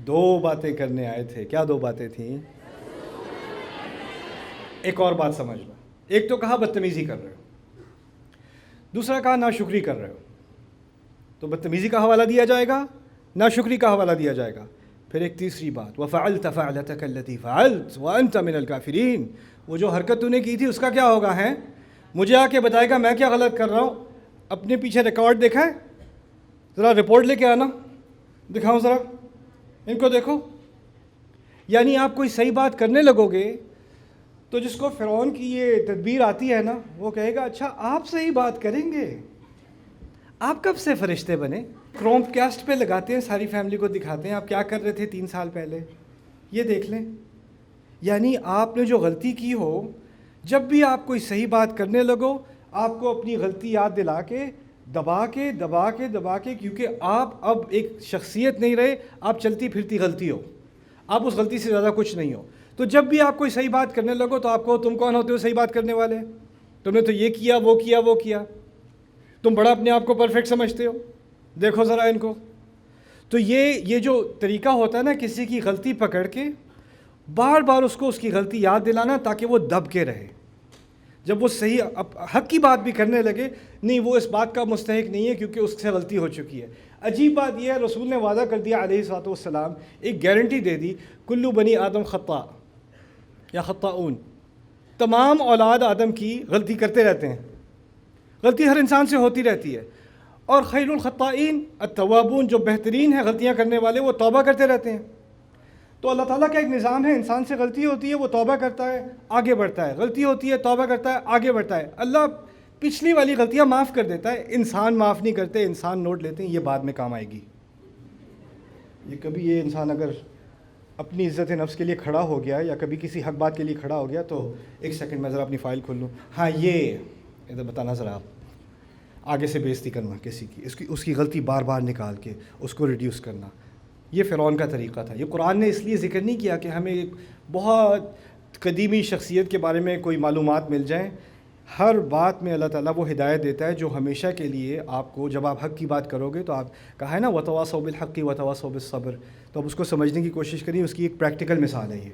دو باتیں کرنے آئے تھے. کیا دو باتیں تھیں؟ ایک اور بات سمجھ لو. ایک تو کہا بدتمیزی کر رہے ہو، دوسرا کہا ناشکری کر رہے ہو. تو بدتمیزی کا حوالہ دیا جائے گا، ناشکری کا حوالہ دیا جائے گا. پھر ایک تیسری بات، وَفَعَلْتَ فَعْلَتَكَ الَّتِي فَعَلْتَ وَأَنْتَ مِنَ الْكَافِرِينَ. وہ جو حرکت تو نے کی تھی اس کا کیا ہوگا ہے؟ مجھے آ کے بتائے گا میں کیا غلط کر رہا ہوں. اپنے پیچھے ریکارڈ دیکھا ہے؟ ذرا رپورٹ لے کے آنا، دکھاؤں ذرا ان کو دیکھو. یعنی آپ کوئی صحیح بات کرنے لگو گے تو جس کو فرعون کی یہ تدبیر آتی ہے نا، وہ کہے گا اچھا آپ صحیح بات کریں گے، آپ کب سے فرشتے بنے؟ کروم کاسٹ پہ لگاتے ہیں، ساری فیملی کو دکھاتے ہیں آپ کیا کر رہے تھے 3 سال پہلے، یہ دیکھ لیں. یعنی آپ نے جو غلطی کی ہو، جب بھی آپ کوئی صحیح بات کرنے لگو آپ کو اپنی غلطی یاد دلا کے دبا کے، کیونکہ آپ اب ایک شخصیت نہیں رہے، آپ چلتی پھرتی غلطی ہو، آپ اس غلطی سے زیادہ کچھ نہیں ہو. تو جب بھی آپ کوئی صحیح بات کرنے لگو تو آپ کو تم کون ہوتے ہو صحیح بات کرنے والے؟ تم نے تو یہ کیا وہ کیا، تم بڑا اپنے آپ کو پرفیکٹ سمجھتے ہو، دیکھو ذرا ان کو. تو یہ جو طریقہ ہوتا ہے نا کسی کی غلطی پکڑ کے بار بار اس کو اس کی غلطی یاد دلانا تاکہ وہ دب کے رہے. جب وہ صحیح حق کی بات بھی کرنے لگے، نہیں وہ اس بات کا مستحق نہیں ہے کیونکہ اس سے غلطی ہو چکی ہے. عجیب بات یہ ہے، رسول نے وعدہ کر دیا علیہ الصلوۃ والسلام، ایک گارنٹی دے دی، کلو بنی آدم خطاء یا خطاؤن، تمام اولاد آدم کی غلطی کرتے رہتے ہیں، غلطی ہر انسان سے ہوتی رہتی ہے. اور خیر الخطائین التوابون، جو بہترین ہیں غلطیاں کرنے والے وہ توبہ کرتے رہتے ہیں. تو اللہ تعالیٰ کا ایک نظام ہے، انسان سے غلطی ہوتی ہے وہ توبہ کرتا ہے آگے بڑھتا ہے، غلطی ہوتی ہے توبہ کرتا ہے آگے بڑھتا ہے. اللہ پچھلی والی غلطیاں معاف کر دیتا ہے، انسان معاف نہیں کرتے، انسان نوٹ لیتے ہیں یہ بعد میں کام آئے گی. یہ کبھی یہ انسان اگر اپنی عزت نفس کے لیے کھڑا ہو گیا یا کبھی کسی حق بات کے لیے کھڑا ہو گیا تو ایک سیکنڈ میں ذرا اپنی فائل کھول لوں، ہاں یہ ادھر بتانا ذرا، آپ آگے سے بےزتی کرنا کسی کی، اس کی غلطی بار بار نکال کے اس کو ریڈیوس کرنا. یہ فرعون کا طریقہ تھا. یہ قرآن نے اس لیے ذکر نہیں کیا کہ ہمیں ایک بہت قدیمی شخصیت کے بارے میں کوئی معلومات مل جائیں. ہر بات میں اللہ تعالیٰ وہ ہدایت دیتا ہے جو ہمیشہ کے لیے آپ کو، جب آپ حق کی بات کرو گے تو آپ کہا ہے نا وتواصوا بالحق وتواصوا بالصبر، تو آپ اس کو سمجھنے کی کوشش کریے. اس کی ایک پریکٹیکل مثال ہے یہ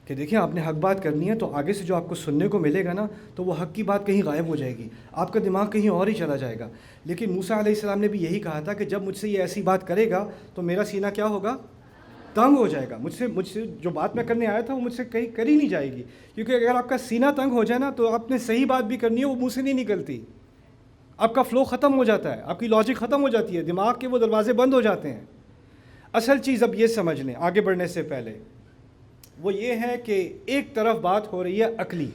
کہ دیکھیں آپ نے حق بات کرنی ہے تو آگے سے جو آپ کو سننے کو ملے گا نا تو وہ حق کی بات کہیں غائب ہو جائے گی، آپ کا دماغ کہیں اور ہی چلا جائے گا. لیکن موسیٰ علیہ السلام نے بھی یہی کہا تھا کہ جب مجھ سے یہ ایسی بات کرے گا تو میرا سینہ کیا ہوگا؟ تنگ ہو جائے گا. مجھ سے جو بات میں کرنے آیا تھا وہ مجھ سے کہیں کری نہیں جائے گی. کیونکہ اگر آپ کا سینہ تنگ ہو جائے نا تو آپ نے صحیح بات بھی کرنی ہے وہ منہ سے نہیں نکلتی، آپ کا فلو ختم ہو جاتا ہے، آپ کی لاجک ختم ہو جاتی ہے، دماغ کے وہ دروازے بند ہو جاتے ہیں. اصل چیز اب یہ سمجھ لیں آگے بڑھنے سے پہلے، وہ یہ ہے کہ ایک طرف بات ہو رہی ہے عقلی،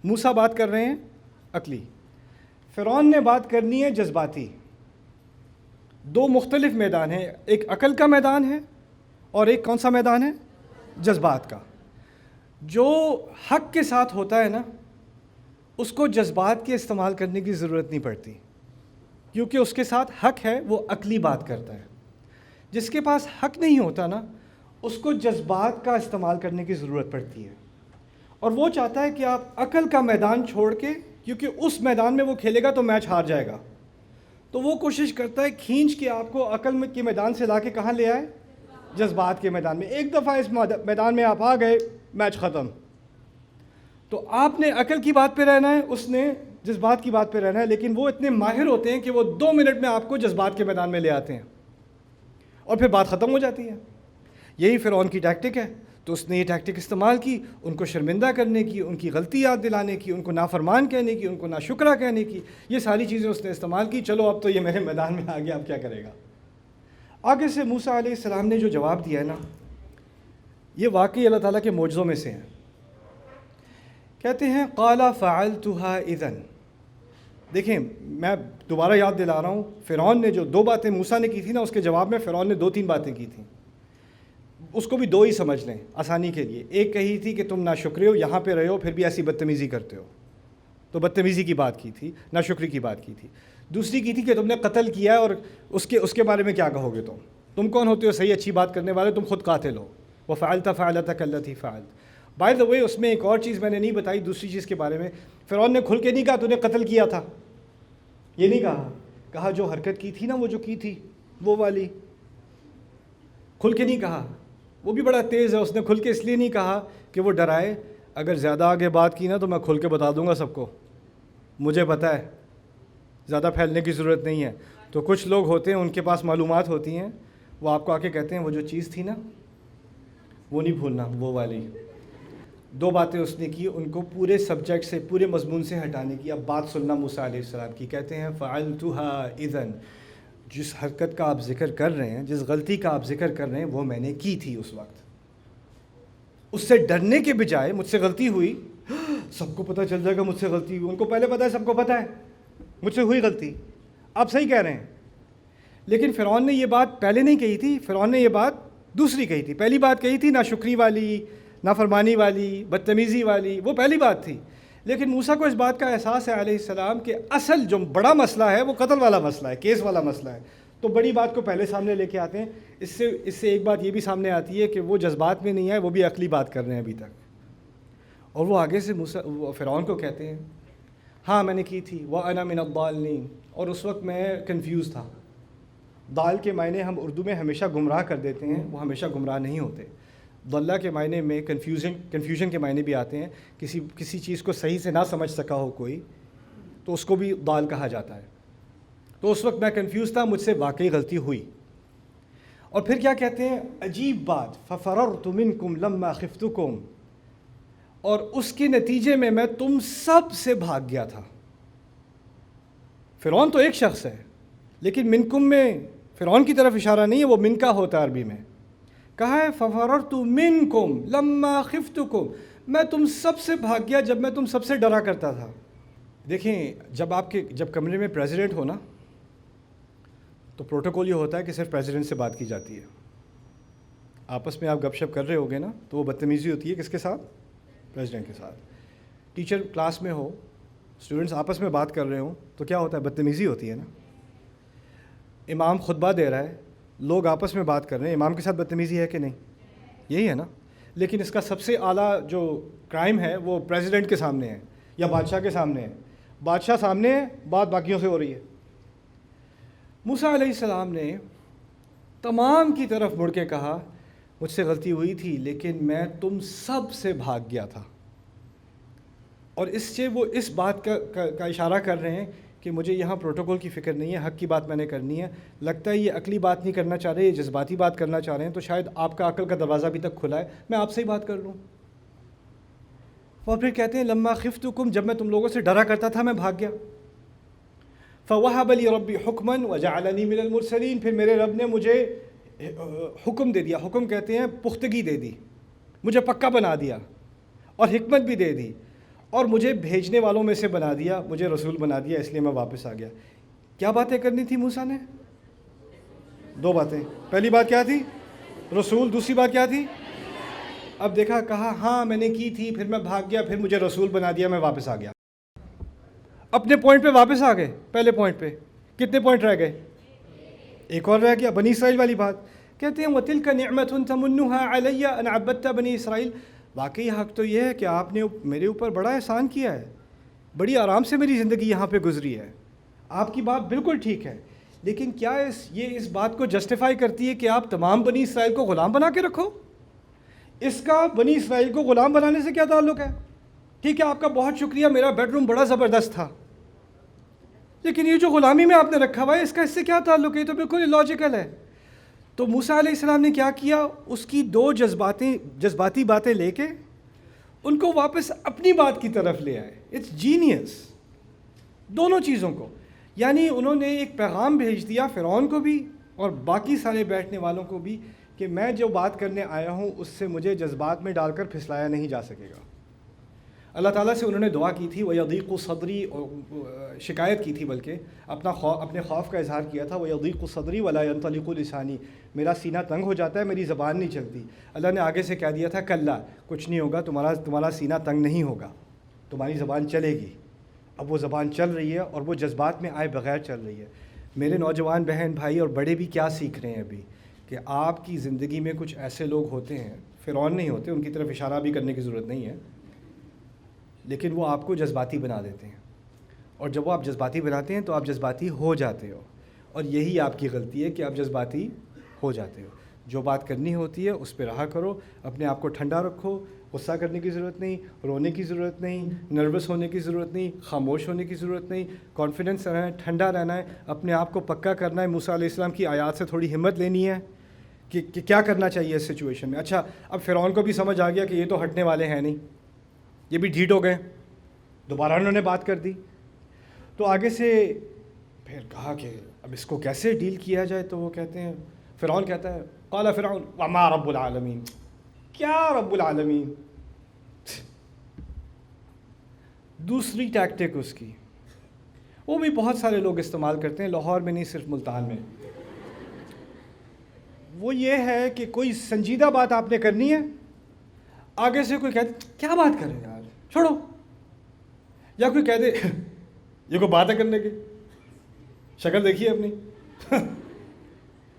موسیٰ بات کر رہے ہیں عقلی، فرعون نے بات کرنی ہے جذباتی. دو مختلف میدان ہیں، ایک عقل کا میدان ہے اور ایک کون سا میدان ہے؟ جذبات کا. جو حق کے ساتھ ہوتا ہے نا اس کو جذبات کے استعمال کرنے کی ضرورت نہیں پڑتی کیونکہ اس کے ساتھ حق ہے، وہ عقلی بات کرتا ہے. جس کے پاس حق نہیں ہوتا نا اس کو جذبات کا استعمال کرنے کی ضرورت پڑتی ہے، اور وہ چاہتا ہے کہ آپ عقل کا میدان چھوڑ کے، کیونکہ اس میدان میں وہ کھیلے گا تو میچ ہار جائے گا، تو وہ کوشش کرتا ہے کھینچ کے آپ کو عقل کے میدان سے لا کے کہاں لے آئے؟ جذبات کے میدان میں. ایک دفعہ اس میدان میں آپ آ گئے میچ ختم. تو آپ نے عقل کی بات پہ رہنا ہے، اس نے جذبات کی بات پہ رہنا ہے. لیکن وہ اتنے ماہر ہوتے ہیں کہ وہ 2 منٹ میں آپ کو جذبات کے میدان میں لے آتے ہیں اور پھر بات ختم ہو جاتی ہے. یہی فرعون کی ٹیکٹک ہے. تو اس نے یہ ٹیکٹک استعمال کی ان کو شرمندہ کرنے کی، ان کی غلطی یاد دلانے کی، ان کو نافرمان کہنے کی، ان کو ناشکرہ کہنے کی. یہ ساری چیزیں اس نے استعمال کی. چلو اب تو یہ میرے میدان میں آ گیا، اب کیا کرے گا؟ آگے سے موسیٰ علیہ السلام نے جو جواب دیا ہے نا یہ واقعی اللہ تعالیٰ کے معجزوں میں سے ہیں. کہتے ہیں قال فعلتها اذن. دیکھیں میں دوبارہ یاد دلا رہا ہوں، فرعون نے جو 2 باتیں موسیٰ نے کی تھی نا اس کے جواب میں فرعون نے 2-3 باتیں کی تھیں. اس کو بھی 2 ہی سمجھ لیں آسانی کے لیے. ایک کہی تھی کہ تم ناشکرے ہو، یہاں پہ رہے ہو پھر بھی ایسی بدتمیزی کرتے ہو، تو بدتمیزی کی بات کی تھی، ناشکری کی بات کی تھی. دوسری کی تھی کہ تم نے قتل کیا ہے اور اس کے بارے میں کیا کہو گے؟ تم کون ہوتے ہو صحیح اچھی بات کرنے والے؟ تم خود قاتل ہو. وفعلت فعلتك التي فعلت. بائی دا وے اس میں ایک اور چیز میں نے نہیں بتائی دوسری چیز کے بارے میں. فرعون نے کھل کے نہیں کہا تو نے قتل کیا تھا، یہ نہیں کہا جو حرکت کی تھی نا وہ جو کی تھی وہ والی. کھل کے نہیں کہا. وہ بھی بڑا تیز ہے, اس نے کھل کے اس لیے نہیں کہا کہ وہ ڈرائے, اگر زیادہ آگے بات کی نا تو میں کھل کے بتا دوں گا سب کو, مجھے پتہ ہے, زیادہ پھیلنے کی ضرورت نہیں ہے. تو کچھ لوگ ہوتے ہیں ان کے پاس معلومات ہوتی ہیں, وہ آپ کو آ کے کہتے ہیں وہ جو چیز تھی نا وہ نہیں بھولنا, وہ والی. 2 باتیں اس نے کی, ان کو پورے سبجیکٹ سے, پورے مضمون سے ہٹانے کی. اب بات سننا موسیٰ علیہ السلام کی. کہتے ہیں فعلتها اذن, جس حرکت کا آپ ذکر کر رہے ہیں, جس غلطی کا آپ ذکر کر رہے ہیں, وہ میں نے کی تھی اس وقت. اس سے ڈرنے کے بجائے مجھ سے غلطی ہوئی, سب کو پتہ چل جائے گا مجھ سے غلطی ہوئی. ان کو پہلے پتہ ہے, سب کو پتہ ہے مجھ سے ہوئی غلطی. آپ صحیح کہہ رہے ہیں. لیکن فرعون نے یہ بات پہلے نہیں کہی تھی, فرعون نے یہ بات دوسری کہی تھی. پہلی بات کہی تھی ناشکری والی, نافرمانی والی, بدتمیزی والی, وہ پہلی بات تھی. لیکن موسیٰ کو اس بات کا احساس ہے علیہ السلام کہ اصل جو بڑا مسئلہ ہے وہ قتل والا مسئلہ ہے, کیس والا مسئلہ ہے. تو بڑی بات کو پہلے سامنے لے کے آتے ہیں. اس سے ایک بات یہ بھی سامنے آتی ہے کہ وہ جذبات میں نہیں آئے, وہ بھی عقلی بات کر رہے ہیں ابھی تک. اور وہ آگے سے فرعون کو کہتے ہیں ہاں میں نے کی تھی, وَأَنَا مِنَ الضَّالِّينَ, اور اس وقت میں کنفیوز تھا. دال کے معنی ہم اردو میں ہمیشہ گمراہ کر دیتے ہیں, وہ ہمیشہ گمراہ نہیں ہوتے. ضلع کے معنی میں کنفیوژن کے معنی بھی آتے ہیں. کسی چیز کو صحیح سے نہ سمجھ سکا ہو کوئی, تو اس کو بھی ضال کہا جاتا ہے. تو اس وقت میں کنفیوز تھا, مجھ سے واقعی غلطی ہوئی. اور پھر کیا کہتے ہیں, عجیب بات, فَفَرَرْتُ مِنْكُمْ لَمَّا خِفْتُكُمْ, اور اس کے نتیجے میں میں تم سب سے بھاگ گیا تھا. فرعون تو ایک شخص ہے, لیکن منکم میں فرعون کی طرف اشارہ نہیں ہے, وہ من کا ہوتا ہے عربی میں. کہا ہے فَفَرَرْتُ مِنْكُمْ لَمَّا خِفْتُكُمْ, میں تم سب سے بھاگ گیا جب میں تم سب سے ڈرا کرتا تھا. دیکھیں, جب کمرے میں پریزیڈنٹ ہو نا, تو پروٹوکول یہ ہوتا ہے کہ صرف پریزیڈنٹ سے بات کی جاتی ہے. آپس میں آپ گپ شپ کر رہے ہوگے نا, تو وہ بدتمیزی ہوتی ہے کس کے ساتھ؟ پریزیڈنٹ کے ساتھ. ٹیچر کلاس میں ہو, اسٹوڈنٹس آپس میں بات کر رہے ہوں, تو کیا ہوتا ہے؟ بدتمیزی ہوتی ہے نا. امام خطبہ دے رہا ہے, لوگ آپس میں بات کر رہے ہیں, امام کے ساتھ بدتمیزی ہے کہ نہیں؟ یہی ہے نا. لیکن اس کا سب سے اعلیٰ جو کرائم ہے وہ پریزیڈنٹ کے سامنے ہے یا بادشاہ کے سامنے ہے. بادشاہ سامنے ہے, بات باقیوں سے ہو رہی ہے. موسیٰ علیہ السلام نے تمام کی طرف مڑ کے کہا مجھ سے غلطی ہوئی تھی, لیکن میں تم سب سے بھاگ گیا تھا. اور اس سے وہ اس بات کا اشارہ کر رہے ہیں کہ مجھے یہاں پروٹوکول کی فکر نہیں ہے, حق کی بات میں نے کرنی ہے. لگتا ہے یہ عقلی بات نہیں کرنا چاہ رہے, یہ جذباتی بات کرنا چاہ رہے ہیں, تو شاید آپ کا عقل کا دروازہ ابھی تک کھلا ہے, میں آپ سے ہی بات کر لوں. اور پھر کہتے ہیں لما خفتکم, جب میں تم لوگوں سے ڈرا کرتا تھا میں بھاگ گیا. فوہب لی ربی حکما وجعلنی من المرسلین, پھر میرے رب نے مجھے حکم دے دیا. حکم کہتے ہیں پختگی دے دی, مجھے پکا بنا دیا, اور حکمت بھی دے دی, اور مجھے بھیجنے والوں میں سے بنا دیا, مجھے رسول بنا دیا, اس لیے میں واپس آ گیا. کیا باتیں کرنی تھی موسیٰ نے؟ 2 باتیں. پہلی بات کیا تھی؟ رسول. دوسری بات کیا تھی؟ اب دیکھا, کہا ہاں میں نے کی تھی, پھر میں بھاگ گیا, پھر مجھے رسول بنا دیا, میں واپس آ گیا. اپنے پوائنٹ پہ واپس آ گئے. پہلے پوائنٹ پہ کتنے پوائنٹ رہ گئے؟ ایک اور رہ گیا, بنی اسرائیل والی بات. کہتے ہیں وَتِلْكَ نِعْمَةٌ تَمُنُّهَا عَلَيَّ أَنْ عَبَّدْتَ بَنِي اسرائیل. واقعی حق تو یہ ہے کہ آپ نے میرے اوپر بڑا احسان کیا ہے, بڑی آرام سے میری زندگی یہاں پہ گزری ہے. آپ کی بات بالکل ٹھیک ہے, لیکن کیا یہ اس بات کو جسٹیفائی کرتی ہے کہ آپ تمام بنی اسرائیل کو غلام بنا کے رکھو؟ اس کا بنی اسرائیل کو غلام بنانے سے کیا تعلق ہے؟ ٹھیک ہے, آپ کا بہت شکریہ, میرا بیڈ روم بڑا زبردست تھا, لیکن یہ جو غلامی میں آپ نے رکھا ہوا ہے, اس کا اس سے کیا تعلق ہے؟ یہ تو بالکل الاجیکل ہے. تو موسیٰ علیہ السلام نے کیا کیا, اس کی 2 جذباتی باتیں لے کے ان کو واپس اپنی بات کی طرف لے آئے. اٹس جینیس, دونوں چیزوں کو. یعنی انہوں نے ایک پیغام بھیج دیا فرعون کو بھی اور باقی سارے بیٹھنے والوں کو بھی کہ میں جو بات کرنے آیا ہوں اس سے مجھے جذبات میں ڈال کر پھسلایا نہیں جا سکے گا. اللہ تعالیٰ سے انہوں نے دعا کی تھی, وَيَضِيقُ صَدْرِي, اور شکایت کی تھی, بلکہ اپنے خوف کا اظہار کیا تھا, وَيَضِيقُ صَدْرِي وَلَا يَنْطَلِقُ لِسَانِي, میرا سینہ تنگ ہو جاتا ہے, میری زبان نہیں چلتی. اللہ نے آگے سے کہہ دیا تھا کلا, کچھ نہیں ہوگا, تمہارا سینہ تنگ نہیں ہوگا, تمہاری زبان چلے گی. اب وہ زبان چل رہی ہے اور وہ جذبات میں آئے بغیر چل رہی ہے. میرے نوجوان بہن بھائی اور بڑے بھی کیا سیکھ رہے ہیں ابھی, کہ آپ کی زندگی میں کچھ ایسے لوگ ہوتے ہیں, فرعون نہیں ہوتے, ان کی طرف اشارہ بھی کرنے کی ضرورت نہیں ہے, لیکن وہ آپ کو جذباتی بنا دیتے ہیں. اور جب وہ آپ جذباتی بناتے ہیں تو آپ جذباتی ہو جاتے ہو, اور یہی آپ کی غلطی ہے کہ آپ جذباتی ہو جاتے ہو. جو بات کرنی ہوتی ہے اس پہ رہا کرو، اپنے آپ کو ٹھنڈا رکھو، غصہ کرنے کی ضرورت نہیں، رونے کی ضرورت نہیں، نروس ہونے کی ضرورت نہیں، خاموش ہونے کی ضرورت نہیں، کانفیڈنس رہنا ہے، ٹھنڈا رہنا ہے، اپنے آپ کو پکا کرنا ہے، موسیٰ علیہ السلام کی آیات سے تھوڑی ہمت لینی ہے کہ کیا کرنا چاہیے اس سچویشن میں۔ اچھا اب فرعون کو بھی سمجھ آ گیا کہ یہ تو ہٹنے والے ہیں نہیں، یہ بھی ڈھیٹ ہو گئے، دوبارہ انہوں نے بات کر دی، تو آگے سے پھر کہا کہ اب اس کو کیسے ڈیل کیا جائے، تو وہ کہتے ہیں، فرعون کہتا ہے قال فرعون وما رب العالمین، کیا رب العالمین، دوسری ٹیکٹک اس کی، وہ بھی بہت سارے لوگ استعمال کرتے ہیں، لاہور میں نہیں صرف ملتان میں، وہ یہ ہے کہ کوئی سنجیدہ بات آپ نے کرنی ہے، آگے سے کوئی کہتے کیا بات کریں یار چھوڑو، یا کوئی کہہ دے یہ کوئی بات ہے کرنے کی، شکل دیکھیے اپنی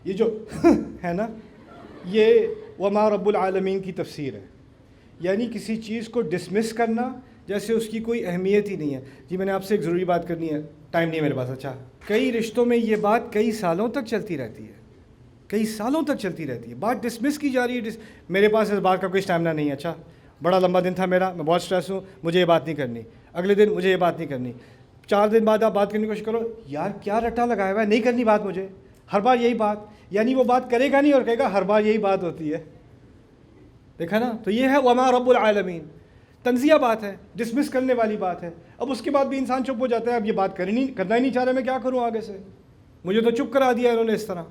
یہ جو ہے نا، یہ وما رب العالمین کی تفسیر ہے، یعنی کسی چیز کو ڈسمس کرنا جیسے اس کی کوئی اہمیت ہی نہیں ہے۔ جی میں نے آپ سے ایک ضروری بات کرنی ہے، ٹائم نہیں ہے میرے پاس، اچھا کئی رشتوں میں یہ بات کئی سالوں تک چلتی رہتی ہے، کئی سالوں تک چلتی رہتی ہے، بات ڈسمس کی جا رہی ہے، میرے پاس اس بات کا کوئی اسٹیمنا نہیں ہے، اچھا بڑا لمبا دن تھا میرا، میں بہت اسٹریس ہوں، مجھے یہ بات نہیں کرنی، اگلے دن مجھے یہ بات نہیں کرنی، 4 دن بعد آپ بات کرنے کی کوشش کرو، یار کیا رٹا لگایا ہوا ہے، نہیں کرنی بات مجھے، ہر بار یہی بات، یعنی وہ بات کرے گا نہیں اور کہے گا ہر بار یہی بات ہوتی ہے، دیکھا نا، تو یہ ہے وما رب العالمین، تنزیہ بات ہے، ڈسمس کرنے والی بات ہے۔ اب اس کے بعد بھی انسان چپ ہو جاتا ہے، اب یہ بات کرنا ہی نہیں چاہ رہا، میں کیا کروں آگے سے، مجھے تو چپ کرا دیا انہوں نے اس طرح۔